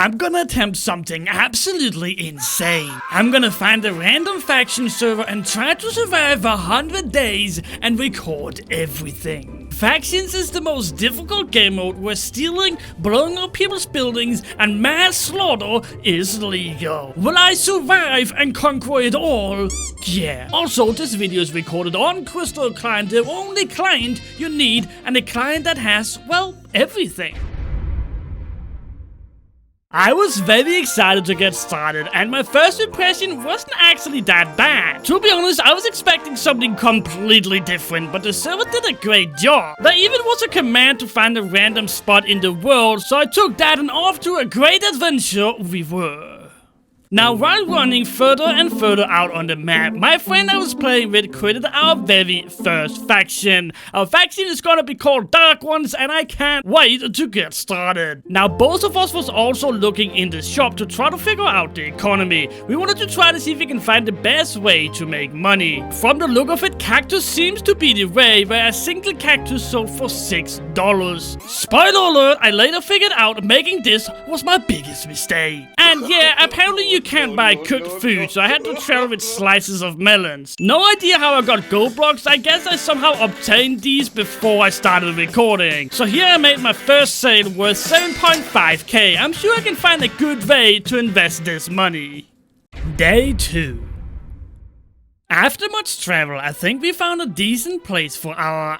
I'm gonna attempt something absolutely insane. I'm gonna find a random faction server and try to survive 100 days and record everything. Factions is the most difficult game mode where stealing, blowing up people's buildings, and mass slaughter is legal. Will I survive and conquer it all? Yeah. Also, this video is recorded on Crystal Client, the only client you need, and a client that has, well, everything. I was very excited to get started, and my first impression wasn't actually that bad. To be honest, I was expecting something completely different, but the server did a great job. There even was a command to find a random spot in the world, so I took that and off to a great adventure we were. Now, while running further and further out on the map, my friend I was playing with created our very first faction. Our faction is gonna be called Dark Ones, and I can't wait to get started. Now, both of us was also looking in the shop to try to figure out the economy. We wanted to try to see if we can find the best way to make money. From the look of it, cactus seems to be the way, where a single cactus sold for $6. Spoiler alert, I later figured out making this was my biggest mistake. And yeah, apparently you can't buy cooked food, so I had to travel with slices of melons. No idea how I got gold blocks. I guess I somehow obtained these before I started recording. So here I made my first sale worth 7.5k. I'm sure I can find a good way to invest this money. Day 2. After much travel, I think we found a decent place for our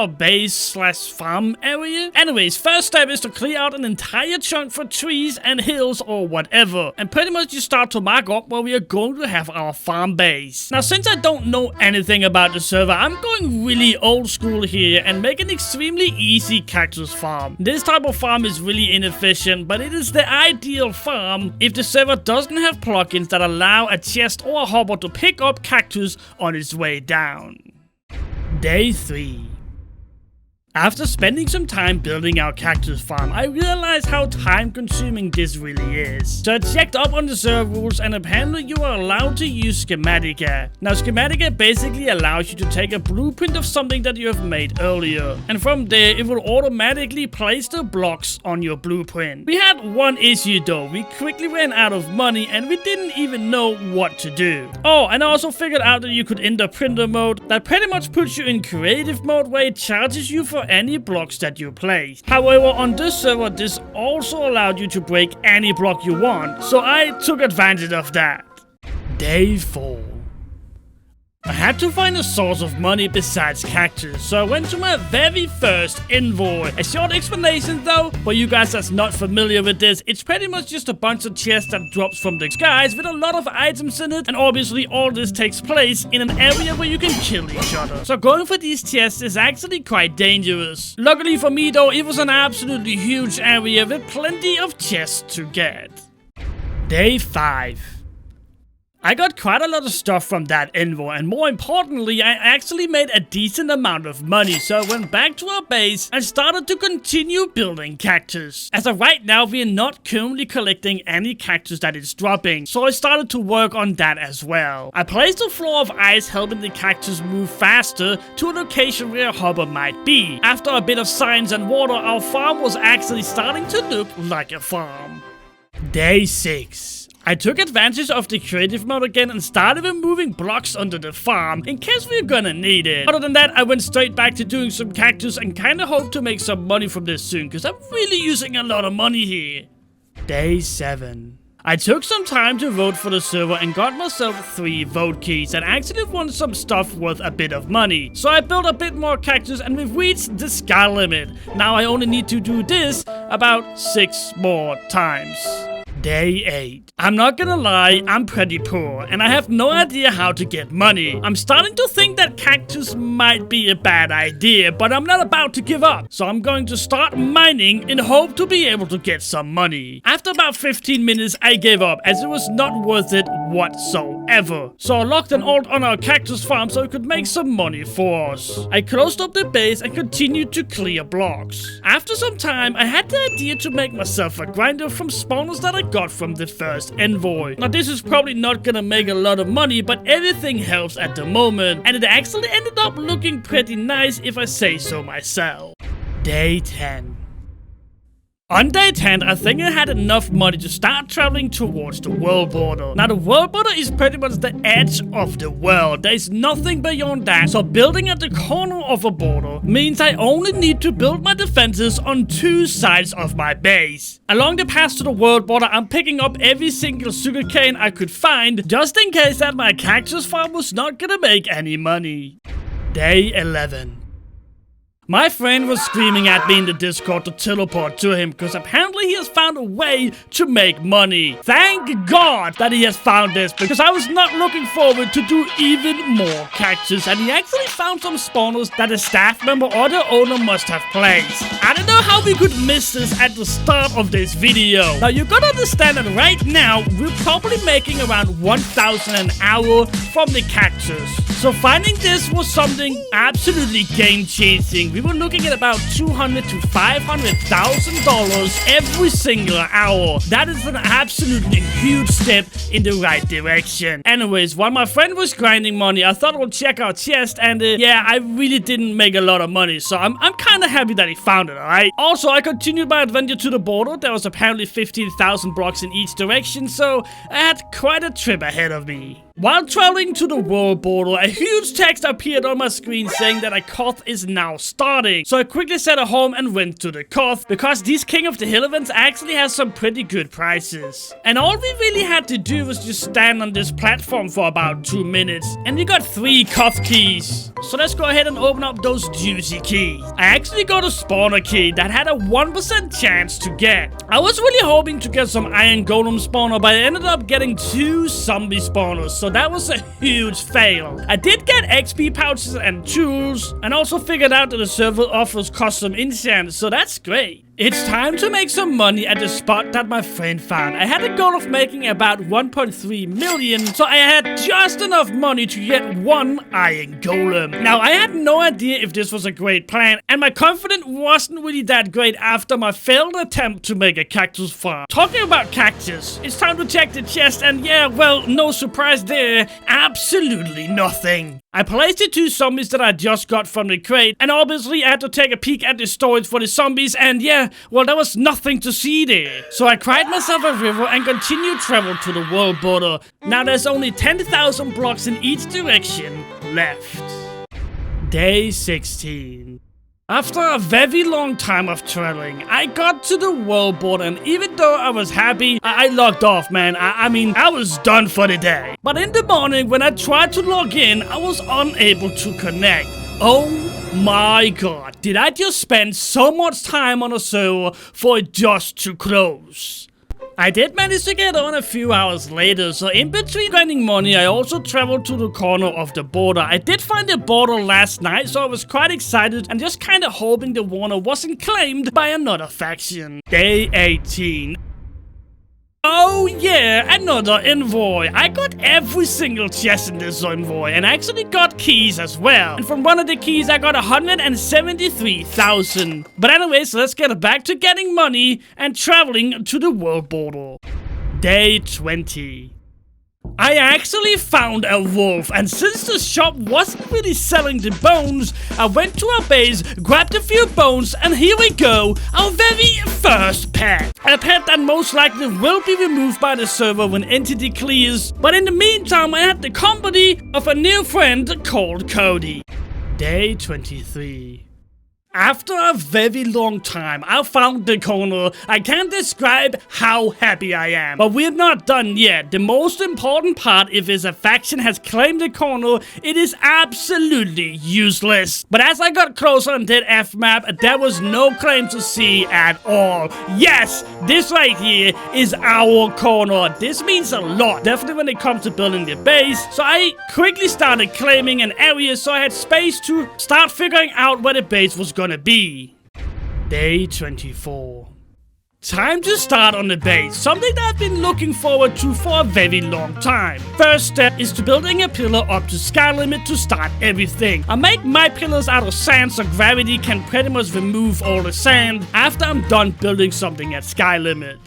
base/farm area. Anyways, first step is to clear out an entire chunk for trees and hills or whatever. And pretty much you start to mark up where we are going to have our farm base. Now, since I don't know anything about the server, I'm going really old school here and make an extremely easy cactus farm. This type of farm is really inefficient, but it is the ideal farm if the server doesn't have plugins that allow a chest or a hopper to pick up cactus on its way down. Day 3. After spending some time building our cactus farm, I realized how time consuming this really is. So I checked up on the server rules, and apparently you are allowed to use Schematica. Now, Schematica basically allows you to take a blueprint of something that you have made earlier, and from there it will automatically place the blocks on your blueprint. We had one issue though. We quickly ran out of money and we didn't even know what to do. Oh, and I also figured out that you could enter printer mode. That pretty much puts you in creative mode, where it charges you for any blocks that you place. However, on this server, this also allowed you to break any block you want, so I took advantage of that. Day 4. I had to find a source of money besides cactus, so I went to my very first envoy. A short explanation though, for you guys that's not familiar with this, it's pretty much just a bunch of chests that drops from the skies with a lot of items in it, and obviously all this takes place in an area where you can kill each other. So going for these chests is actually quite dangerous. Luckily for me though, it was an absolutely huge area with plenty of chests to get. Day 5. I got quite a lot of stuff from that envoy, and more importantly, I actually made a decent amount of money, so I went back to our base and started to continue building cactus. As of right now, we are not currently collecting any cactus that is dropping, so I started to work on that as well. I placed a floor of ice helping the cactus move faster to a location where a hopper might be. After a bit of science and water, our farm was actually starting to look like a farm. Day 6. I took advantage of the creative mode again and started removing blocks under the farm in case we're gonna need it. Other than that, I went straight back to doing some cactus and kinda hope to make some money from this soon, cause I'm really using a lot of money here. Day 7. I took some time to vote for the server and got myself 3 vote keys and actually won some stuff worth a bit of money. So I built a bit more cactus and we've reached the sky limit. Now I only need to do this about 6 more times. Day 8. I'm not gonna lie, I'm pretty poor, and I have no idea how to get money. I'm starting to think that cactus might be a bad idea, but I'm not about to give up. So I'm going to start mining in hope to be able to get some money. After about 15 minutes, I gave up, as it was not worth it whatsoever. So I locked an alt on our cactus farm so it could make some money for us. I closed up the base and continued to clear blocks. After some time, I had the idea to make myself a grinder from spawners that I got from the first envoy. Now this is probably not gonna make a lot of money, but everything helps at the moment, and it actually ended up looking pretty nice if I say so myself. Day 10. On day 10, I think I had enough money to start traveling towards the world border. Now, the world border is pretty much the edge of the world. There's nothing beyond that, so building at the corner of a border means I only need to build my defenses on 2 sides of my base. Along the path to the world border, I'm picking up every single sugarcane I could find, just in case that my cactus farm was not gonna make any money. Day 11. My friend was screaming at me in the Discord to teleport to him because apparently he has found a way to make money. Thank God that he has found this, because I was not looking forward to do even more cactus, and he actually found some spawners that a staff member or the owner must have placed. I don't know how we could miss this at the start of this video. Now you gotta understand that right now we're probably making around 1,000 an hour from the cactus. So finding this was something absolutely game-changing. We were looking at about $200,000 to $500,000 every single hour. That is an absolutely huge step in the right direction. Anyways, while my friend was grinding money, I thought I would check our chest, and yeah, I really didn't make a lot of money, so I'm kind of happy that he found it, alright? Also, I continued my adventure to the border. There was apparently 15,000 blocks in each direction, so I had quite a trip ahead of me. While traveling to the world border, a huge text appeared on my screen saying that a ___ is now starting. So I quickly set a home and went to the ___ because these King of the Hill events actually has some pretty good prices. And all we really had to do was just stand on this platform for about 2 minutes, and we got 3 ___ keys. So let's go ahead and open up those juicy keys. I actually got a spawner key that had a 1% chance to get. I was really hoping to get some iron golem spawner, but I ended up getting 2 zombie spawners. So that was a huge fail. I did get XP pouches and tools, and also figured out that the server offers custom enchants, so that's great. It's time to make some money at the spot that my friend found. I had a goal of making about 1.3 million, so I had just enough money to get 1 iron golem. Now, I had no idea if this was a great plan, and my confidence wasn't really that great after my failed attempt to make a cactus farm. Talking about cactus, it's time to check the chest, and yeah, well, no surprise there, absolutely nothing. I placed the 2 zombies that I just got from the crate, and obviously I had to take a peek at the storage for the zombies, and yeah, well, there was nothing to see there. So I cried myself a river and continued travel to the world border. Now there's only 10,000 blocks in each direction left. Day 16. After a very long time of traveling, I got to the world border, and even though I was happy, I logged off, man. I mean, I was done for the day. But in the morning, when I tried to log in, I was unable to connect. Oh my god, did I just spend so much time on a server for it just to close? I did manage to get on a few hours later, so in between grinding money, I also traveled to the corner of the border. I did find the border last night, so I was quite excited and just kinda hoping the water wasn't claimed by another faction. Day 18. Oh yeah, another envoy. I got every single chest in this envoy, and I actually got keys as well. And from one of the keys, I got 173,000. But anyways, let's get back to getting money and traveling to the world border. Day 20. I actually found a wolf, and since the shop wasn't really selling the bones, I went to our base, grabbed a few bones, and here we go, our very first pet. A pet that most likely will be removed by the server when entity clears, but in the meantime I had the company of a new friend called Cody. Day 23. After a very long time, I found the corner. I can't describe how happy I am. But we're not done yet. The most important part, if a faction has claimed the corner, it is absolutely useless. But as I got closer on that F map, there was no claim to see at all. Yes, this right here is our corner. This means a lot, definitely when it comes to building the base. So I quickly started claiming an area so I had space to start figuring out where the base was gonna be. Day 24. Time to start on the base, something that I've been looking forward to for a very long time. First step is to building a pillar up to sky limit to start everything. I make my pillars out of sand so gravity can pretty much remove all the sand after I'm done building something at sky limit.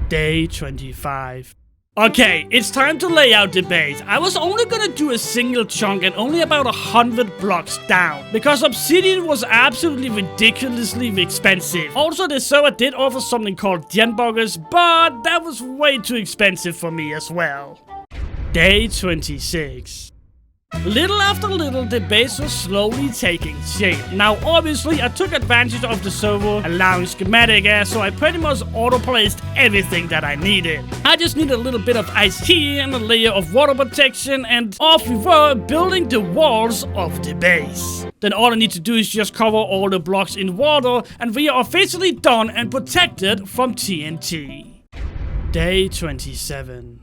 Day 25. Okay, it's time to lay out the base. I was only gonna do a single chunk and only about 100 blocks down, because obsidian was absolutely ridiculously expensive. Also, the server did offer something called genbuggers, but that was way too expensive for me as well. Day 26. Little after little, the base was slowly taking shape. Now, obviously, I took advantage of the server allowing schematic air, so I pretty much auto-placed everything that I needed. I just needed a little bit of ice here and a layer of water protection, and off we were building the walls of the base. Then all I need to do is just cover all the blocks in water, and we are officially done and protected from TNT. Day 27.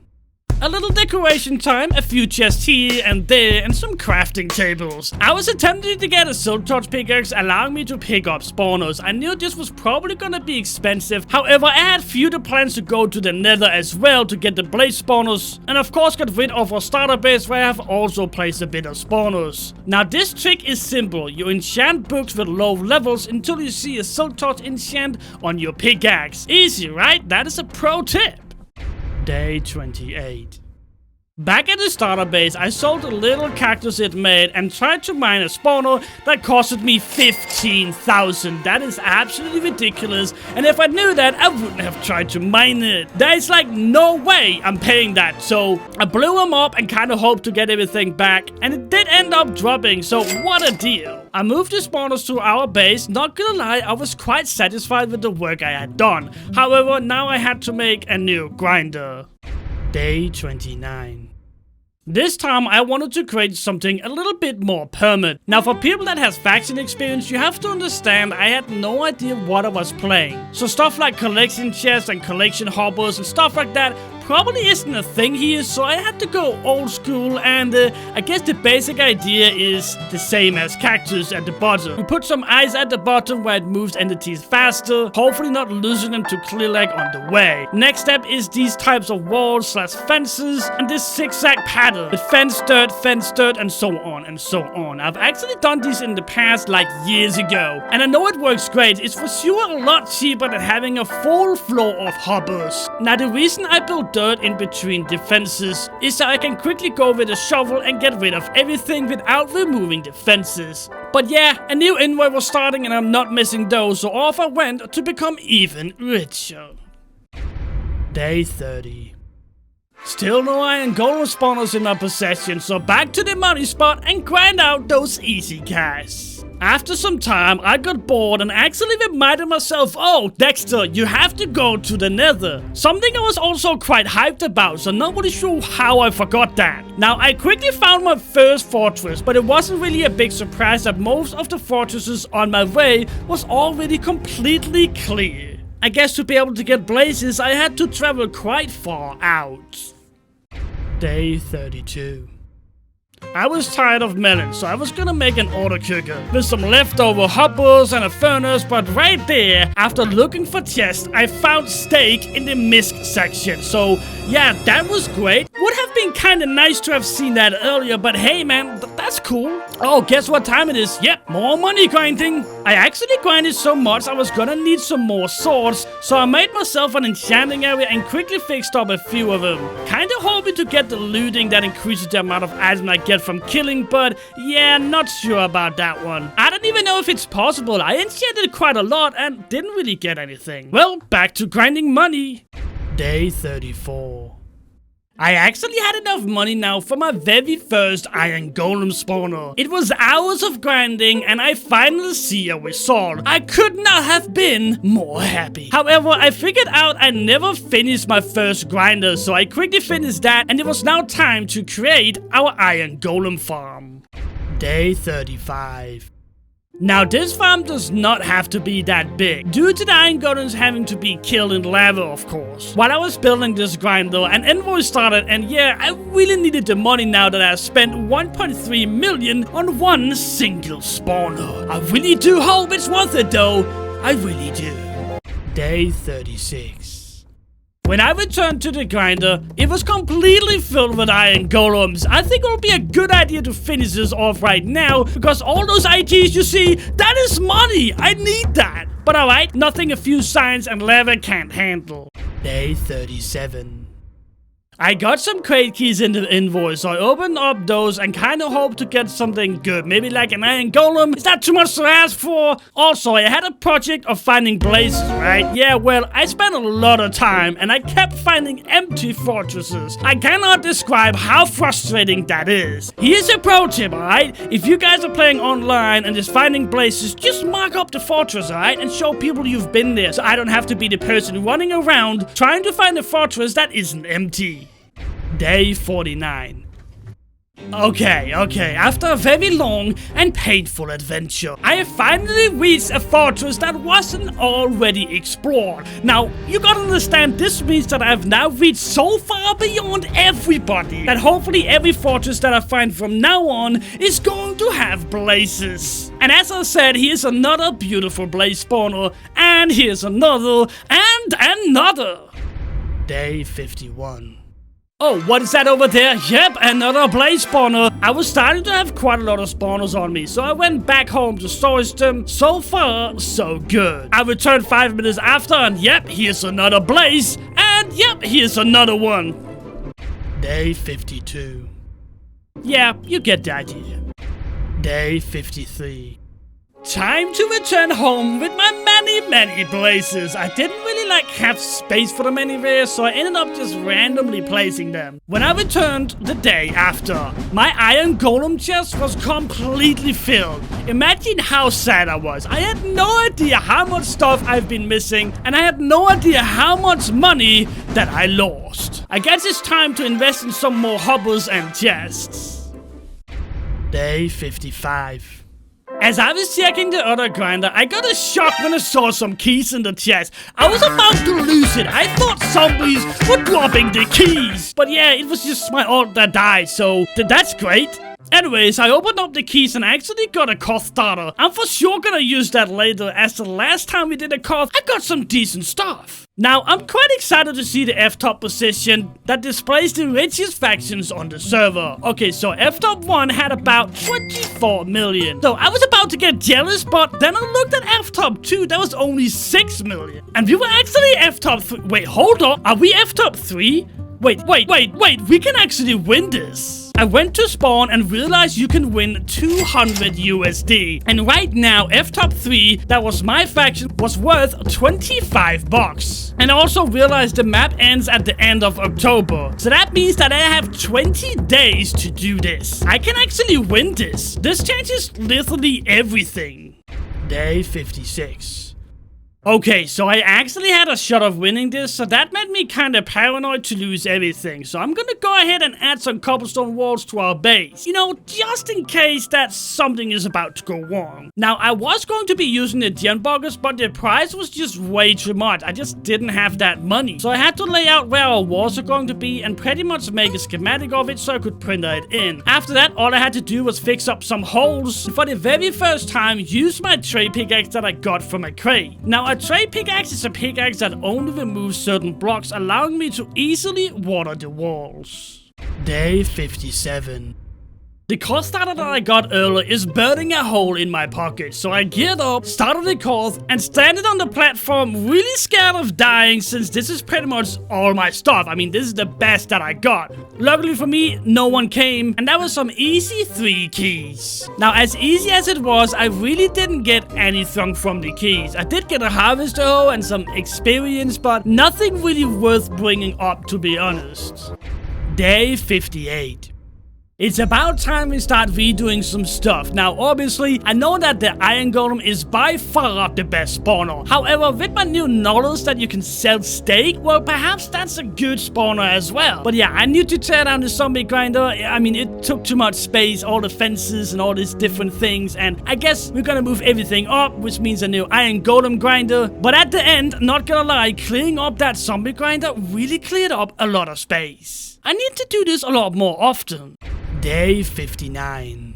A little decoration time, a few chests here and there, and some crafting tables. I was attempting to get a silk touch pickaxe, allowing me to pick up spawners. I knew this was probably gonna be expensive. However, I had future plans to go to the Nether as well to get the blaze spawners, and of course got rid of our starter base where I have also placed a bit of spawners. Now this trick is simple. You enchant books with low levels until you see a silk touch enchant on your pickaxe. Easy, right? That is a pro tip. Day 28. Back at the starter base, I sold a little cactus it made and tried to mine a spawner that costed me 15,000. That is absolutely ridiculous, and if I knew that, I wouldn't have tried to mine it. There's like no way I'm paying that, so I blew them up and kind of hoped to get everything back, and it did end up dropping, so what a deal. I moved the spawners to our base. Not gonna lie, I was quite satisfied with the work I had done. However, now I had to make a new grinder. Day 29. This time I wanted to create something a little bit more permanent. Now for people that has faction experience, you have to understand I had no idea what I was playing. So stuff like collection chests and collection hoppers and stuff like that probably isn't a thing here, so I had to go old school, and I guess the basic idea is the same as cactus at the bottom. We put some ice at the bottom where it moves entities faster, hopefully not losing them to clear lag on the way. Next step is these types of walls / fences and this zigzag pattern with fence dirt, and so on and so on. I've actually done these in the past like years ago, and I know it works great. It's for sure a lot cheaper than having a full floor of hoppers. Now the reason I built dirt in between the fences is so I can quickly go with a shovel and get rid of everything without removing the fences. But yeah, a new invoice was starting and I'm not missing those, so off I went to become even richer. Day 30. Still no iron golem spawners in my possession, so back to the money spot and grind out those easy cash. After some time, I got bored and actually reminded myself, oh, Dexter, you have to go to the Nether. Something I was also quite hyped about, so not really sure how I forgot that. Now, I quickly found my first fortress, but it wasn't really a big surprise that most of the fortresses on my way was already completely clear. I guess to be able to get blazes, I had to travel quite far out. Day 32. I was tired of melons, so I was gonna make an auto cooker with some leftover hoppers and a furnace, but right there, after looking for chests, I found steak in the misc section. So yeah, that was great. Would have been kinda nice to have seen that earlier, but hey man, that's cool. Oh, guess what time it is? Yep, more money grinding. I actually grinded so much I was gonna need some more swords, so I made myself an enchanting area and quickly fixed up a few of them. Kinda hoping to get the looting that increases the amount of items I get from killing, but yeah, not sure about that one. I don't even know if it's possible. I enchanted quite a lot and didn't really get anything. Well, back to grinding money. Day 34. I actually had enough money now for my very first iron golem spawner. It was hours of grinding and I finally see a result. I could not have been more happy. However, I figured out I never finished my first grinder, so I quickly finished that and it was now time to create our iron golem farm. Day 35. Now this farm does not have to be that big, due to the iron golems having to be killed in lava, of course. While I was building this grinder, an invoice started, and yeah, I really needed the money now that I spent 1.3 million on one single spawner. I really do hope it's worth it though, I really do. Day 36. When I returned to the grinder, it was completely filled with iron golems. I think it would be a good idea to finish this off right now, because all those ITs you see, that is money. I need that. But alright, nothing a few signs and lava can't handle. Day 37. I got some crate keys in the invoice, so I opened up those and kind of hoped to get something good. Maybe like an iron golem. Is that too much to ask for? Also, I had a project of finding blazes, right? Yeah, well, I spent a lot of time and I kept finding empty fortresses. I cannot describe how frustrating that is. Here's a pro tip, alright? If you guys are playing online and just finding blazes, just mark up the fortress, alright? And show people you've been there, so I don't have to be the person running around trying to find a fortress that isn't empty. Day 49. Okay, after a very long and painful adventure, I have finally reached a fortress that wasn't already explored. Now, you gotta understand, this means that I've now reached so far beyond everybody that hopefully every fortress that I find from now on is going to have blazes. And as I said, here's another beautiful blaze spawner, and here's another, and another. Day 51. Oh, what is that over there? Yep, another blaze spawner. I was starting to have quite a lot of spawners on me, so I went back home to storage them. So far, so good. I returned 5 minutes after, and yep, here's another blaze. And yep, here's another one. Day 52. Yeah, you get the idea. Day 53. Time to return home with my many blazes. I didn't really have space for them anywhere, so I ended up just randomly placing them. When I returned the day after, my iron golem chest was completely filled. Imagine how sad I was. I had no idea how much stuff I've been missing, and I had no idea how much money that I lost. I guess it's time to invest in some more hovers and chests. Day 55. As I was checking the other grinder, I got a shock when I saw some keys in the chest. I was about to lose it. I thought zombies were dropping the keys. But yeah, it was just my ult that died, so that's great. Anyways, I opened up the keys and I actually got a car starter. I'm for sure gonna use that later, as the last time we did a car, I got some decent stuff. Now, I'm quite excited to see the F-top position that displays the richest factions on the server. Okay, so F-top 1 had about 24 million. So I was about to get jealous, but then I looked at F-top 2, that was only 6 million. And we were actually F-top 3. Wait, hold up. Are we F-top 3? Wait, we can actually win this. I went to spawn and realized you can win 200 USD. And right now, F-top 3, that was my faction, was worth 25 bucks. And I also realized the map ends at the end of October. So that means that I have 20 days to do this. I can actually win this. This changes literally everything. Day 56. Okay, so I actually had a shot of winning this, so that made me kinda paranoid to lose everything. So I'm gonna go ahead and add some cobblestone walls to our base. You know, just in case that something is about to go wrong. Now, I was going to be using the gen buggers, but the price was just way too much. I just didn't have that money. So I had to lay out where our walls are going to be and pretty much make a schematic of it so I could print it in. After that, all I had to do was fix up some holes. For the very first time, use my trade pickaxe that I got from a crate. Now, a trade pickaxe is a pickaxe that only removes certain blocks, allowing me to easily water the walls. Day 57. The car starter that I got earlier is burning a hole in my pocket, so I geared up, started the car, and standing on the platform, really scared of dying since this is pretty much all my stuff. I mean, this is the best that I got. Luckily for me, no one came, and that was some easy 3 keys. Now, as easy as it was, I really didn't get anything from the keys. I did get a harvester hoe and some experience, but nothing really worth bringing up, to be honest. Day 58. It's about time we start redoing some stuff. Now, obviously, I know that the Iron Golem is by far the best spawner. However, with my new knowledge that you can sell steak, well, perhaps that's a good spawner as well. But yeah, I need to tear down the zombie grinder. I mean, it took too much space, all the fences and all these different things. And I guess we're gonna move everything up, which means a new Iron Golem grinder. But at the end, not gonna lie, clearing up that zombie grinder really cleared up a lot of space. I need to do this a lot more often. Day 59.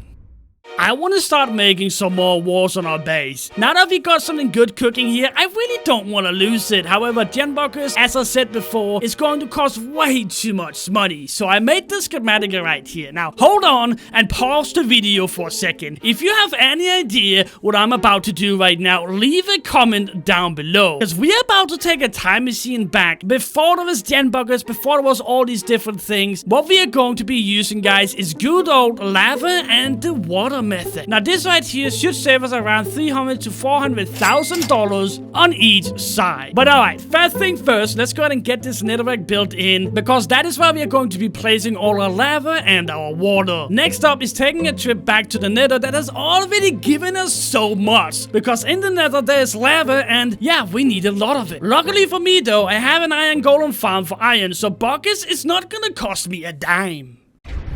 I want to start making some more walls on our base. Now that we got something good cooking here, I really don't want to lose it. However, gamemode, as I said before, is going to cost way too much money. So I made this schematic right here. Now, hold on and pause the video for a second. If you have any idea what I'm about to do right now, leave a comment down below. Because we are about to take a time machine back. Before there was gamemode, before there was all these different things, what we are going to be using, guys, is good old lava and the water method. Now this right here should save us around $300,000 to $400,000 on each side. But alright, first thing first, let's go ahead and get this netherrack built in, because that is where we are going to be placing all our lava and our water. Next up is taking a trip back to the nether that has already given us so much, because in the nether there is lava and yeah, we need a lot of it. Luckily for me though, I have an iron golem farm for iron, so buckets is not gonna cost me a dime.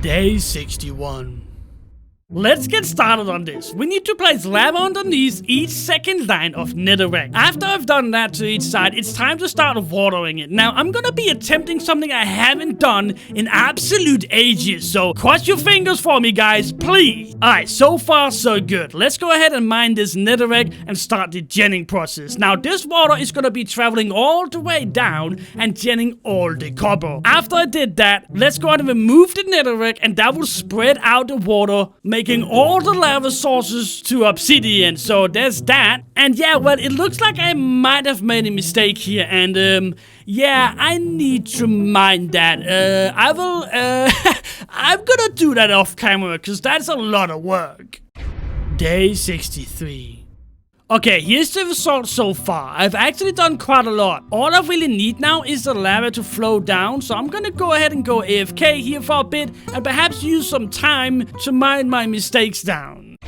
Day 61. Let's get started on this. We need to place lava underneath each second line of netherrack. After I've done that to each side, it's time to start watering it. Now, I'm gonna be attempting something I haven't done in absolute ages, so cross your fingers for me, guys, please. Alright, so far so good. Let's go ahead and mine this netherrack and start the genning process. Now, this water is gonna be traveling all the way down and genning all the copper. After I did that, let's go ahead and remove the netherrack, and that will spread out the water, making all the lava sources to obsidian. So there's that. And yeah, well, it looks like I might have made a mistake here, and yeah, I need to mind that. I will I'm gonna do that off camera, because that's a lot of work. Day 63. Okay, here's the result so far. I've actually done quite a lot. All I really need now is the lava to flow down, so I'm gonna go ahead and go AFK here for a bit and perhaps use some time to mine my mistakes down.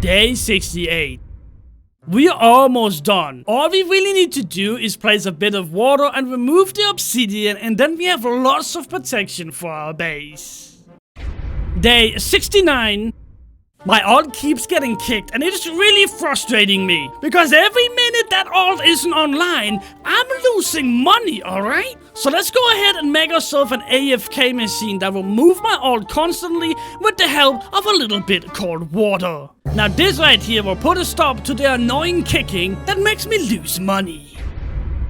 Day 68. We are almost done. All we really need to do is place a bit of water and remove the obsidian, and then we have lots of protection for our base. Day 69. My alt keeps getting kicked, and it is really frustrating me, because every minute that alt isn't online, I'm losing money, alright? So let's go ahead and make ourselves an AFK machine that will move my alt constantly with the help of a little bit called water. Now this right here will put a stop to the annoying kicking that makes me lose money.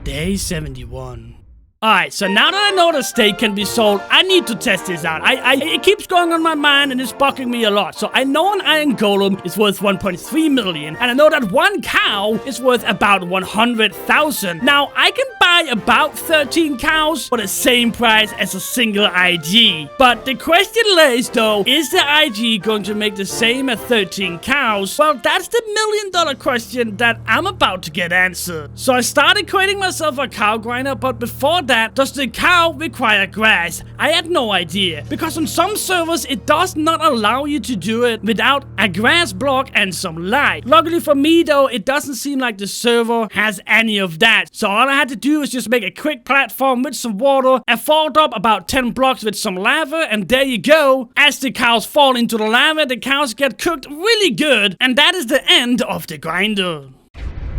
Day 71. Alright, so now that I know the steak can be sold, I need to test this out. It keeps going on my mind and it's bugging me a lot. So I know an iron golem is worth 1.3 million, and I know that one cow is worth about 100,000. Now, I can buy about 13 cows for the same price as a single IG. But the question lays though, is the IG going to make the same as 13 cows? Well, that's the million-dollar question that I'm about to get answered. So I started creating myself a cow grinder, but before that, does the cow require grass? I had no idea, because on some servers it does not allow you to do it without a grass block and some light. Luckily for me though, it doesn't seem like the server has any of that. So all I had to do was just make a quick platform with some water. I followed up about 10 blocks with some lava, and there you go. As the cows fall into the lava, the cows get cooked really good, and that is the end of the grinder.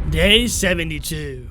Day 72.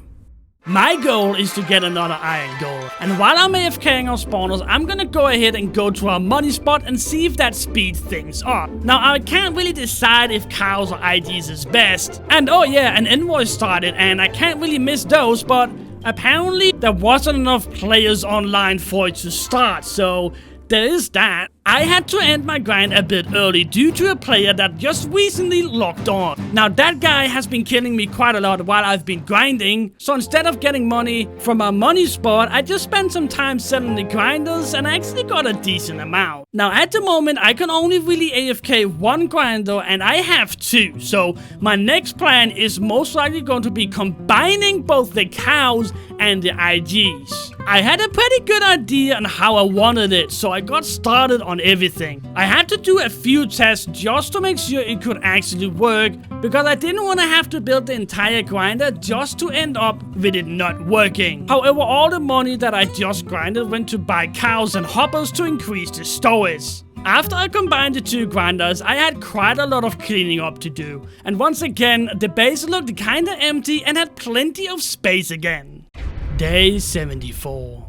My goal is to get another iron golem, and while I'm AFKing on spawners, I'm gonna go ahead and go to our money spot and see if that speeds things up. Now, I can't really decide if cows or IDs is best, and oh yeah, an invoice started, and I can't really miss those, but apparently there wasn't enough players online for it to start, so there is that. I had to end my grind a bit early due to a player that just recently logged on. Now that guy has been killing me quite a lot while I've been grinding, so instead of getting money from a money spot, I just spent some time selling the grinders and I actually got a decent amount. Now at the moment, I can only really AFK one grinder and I have two, so my next plan is most likely going to be combining both the cows and the IGs. I had a pretty good idea on how I wanted it, so I got started on everything. I had to do a few tests just to make sure it could actually work, because I didn't want to have to build the entire grinder just to end up with it not working. However, all the money that I just grinded went to buy cows and hoppers to increase the storage. After I combined the two grinders, I had quite a lot of cleaning up to do, and once again, the base looked kinda empty and had plenty of space again. Day 74.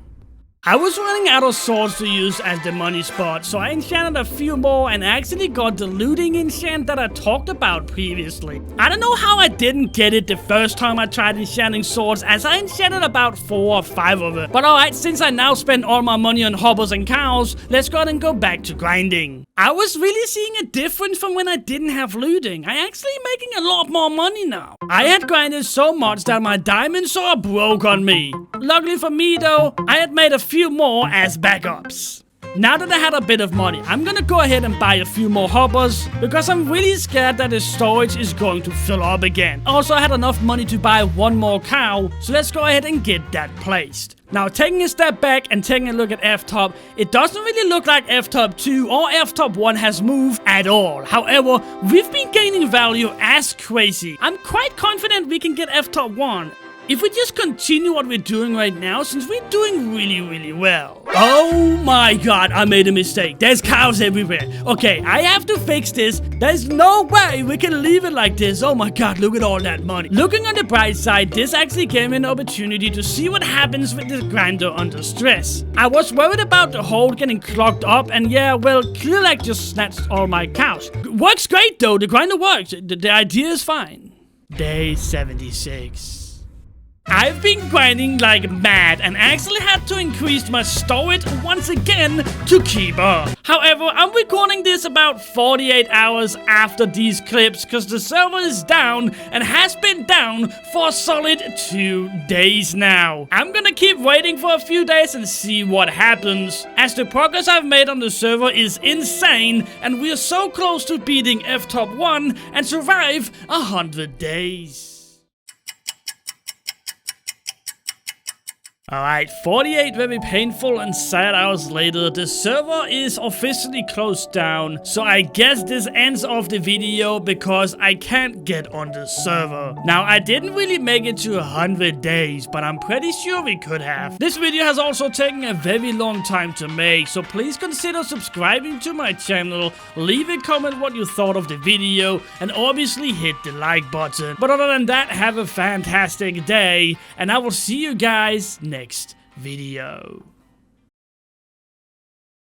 I was running out of swords to use as the money spot, so I enchanted a few more and actually got the looting enchant that I talked about previously. I don't know how I didn't get it the first time I tried enchanting swords, as I enchanted about 4 or 5 of it. But alright, since I now spent all my money on hoppers and cows, let's go ahead and go back to grinding. I was really seeing a difference from when I didn't have looting. I actually making a lot more money now. I had grinded so much that my diamond sword broke on me. Luckily for me though, I had made a few more as backups. Now that I had a bit of money, I'm gonna go ahead and buy a few more hoppers because I'm really scared that the storage is going to fill up again. Also, I had enough money to buy 1 more cow, so let's go ahead and get that placed. Now, taking a step back and taking a look at F-Top, it doesn't really look like F-Top 2 or F-Top 1 has moved at all. However, we've been gaining value as crazy. I'm quite confident we can get F-Top 1. If we just continue what we're doing right now, since we're doing really well. Oh my god, I made a mistake. There's cows everywhere. Okay, I have to fix this. There's no way we can leave it like this. Oh my god, look at all that money. Looking on the bright side, this actually gave me an opportunity to see what happens with this grinder under stress. I was worried about the hole getting clogged up, and yeah, well, 𝐂𝐥𝐢𝐞𝐧𝐭 just snatched all my cows. Works great though, the grinder works. The idea is fine. Day 76. I've been grinding like mad and actually had to increase my storage once again to keep up. However, I'm recording this about 48 hours after these clips because the server is down and has been down for a solid 2 days now. I'm gonna keep waiting for a few days and see what happens, as the progress I've made on the server is insane and we are so close to beating F-Top 1 and survive 100 days. Alright, 48 very painful and sad hours later, the server is officially closed down, so I guess this ends off the video because I can't get on the server. Now, I didn't really make it to 100 days, but I'm pretty sure we could have. This video has also taken a very long time to make, so please consider subscribing to my channel, leave a comment what you thought of the video, and obviously hit the like button. But other than that, have a fantastic day, and I will see you guys next video.